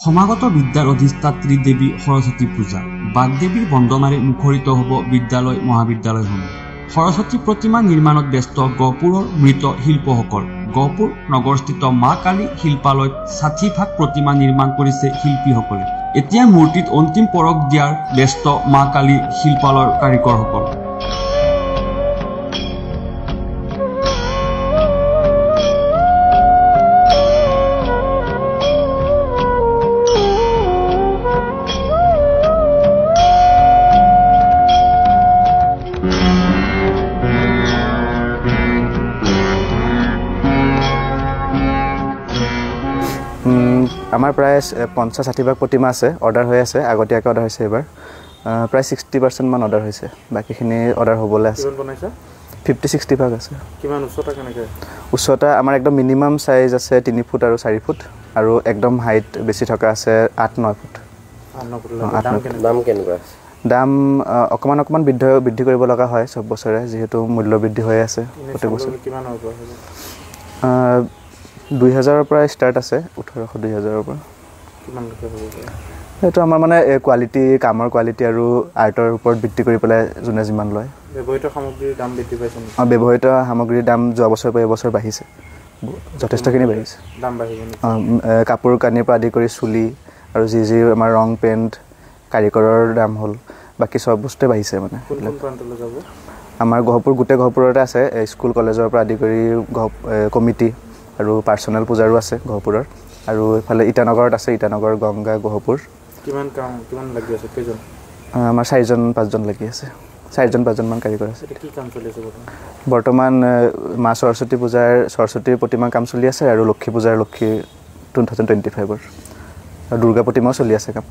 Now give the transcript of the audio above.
সমাগত বিদ্যাৰ অধিষ্ঠাত্ৰী দেৱী সৰস্বতী পূজা বাগদেৱীৰ বন্দনাৰে মুখৰিত হ'ব বিদ্যালয় মহাবিদ্যালয়সমূহ। সৰস্বতী প্ৰতিমা নিৰ্মাণত ব্যস্ত গহপুৰৰ মৃত শিল্পসকল। গহপুৰ নগৰস্থিত মা কালী শিল্পালয়ত ৬০ প্ৰতিমা নিৰ্মাণ কৰিছে শিল্পীসকলে। এতিয়া মূৰ্তিত অন্তিম পৰশ দিয়াৰ ব্যস্ত মা কালী শিল্পালয়ৰ কাৰিকৰসকল। আমাৰ প্ৰায় ৫০-৬০ ভাগ প্ৰতিমা আছে, অৰ্ডাৰ হৈ আছে, আগতীয়াকৈ অৰ্ডাৰ হৈছে। এইবাৰ প্ৰায় 60% মান অৰ্ডাৰ হৈছে, বাকীখিনি অৰ্ডাৰ হ'বলৈ আছে। 50-60 ভাগ আছে। কিমান উচ্চতা কেনেকৈ? উচ্চতা আমাৰ একদম মিনিমাম চাইজ আছে 3 ফুট আৰু 4 ফুট, আৰু একদম হাইট বেছি থকা আছে 8-9 ফুট। দাম কেনেকুৱা? দাম অকণমান বৃদ্ধি কৰিব লগা হয় চব বছৰে, যিহেতু মূল্য বৃদ্ধি হৈ আছে প্ৰত্যেক বছৰ। ২০০০ৰ পৰা ষ্টাৰ্ট আছে, ১৮০০-২০০০ৰ পৰা। সেইটো আমাৰ মানে কোৱালিটি, কামৰ কোৱালিটি আৰু আৰ্টৰ ওপৰত ভিত্তি কৰি পেলাই যোনে যিমান লয়। ব্যৱহৃত সামগ্ৰীৰ দাম বৃদ্ধি পাইছে? ব্যৱহৃত সামগ্ৰীৰ দাম যোৱা বছৰৰ পৰা এইবছৰ বাঢ়িছে, যথেষ্টখিনি বাঢ়িছে। দাম বাঢ়িব? কাপোৰ কানিৰ পৰা আদি কৰি চুলি আৰু যি আমাৰ ৰং পেইণ্ট কাৰিকৰৰ দাম হ'ল, বাকী চব বস্তুৱে বাঢ়িছে। মানে আমাৰ গহপুৰ, গোটেই গহপুৰতে আছে, স্কুল কলেজৰ পৰা আদি কৰি কমিটি আৰু পাৰ্চনেল পূজাৰো আছে গহপুৰৰ, আৰু এইফালে ইটানগৰত আছে, ইটানগৰ, গংগা, গহপুৰ। কিমান লাগি আছে? কেইজন? আমাৰ 4-5জন লাগি আছে, 4-5জন মান কাৰিকৰ আছে। কি কাম চলি আছে বৰ্তমান? মা সৰস্বতী পূজাৰ সৰস্বতীৰ প্ৰতিমাৰ কাম চলি আছে, আৰু লক্ষী পূজাৰ লক্ষী 2025ৰ, আৰু দুৰ্গা প্ৰতিমাও চলি আছে কাম।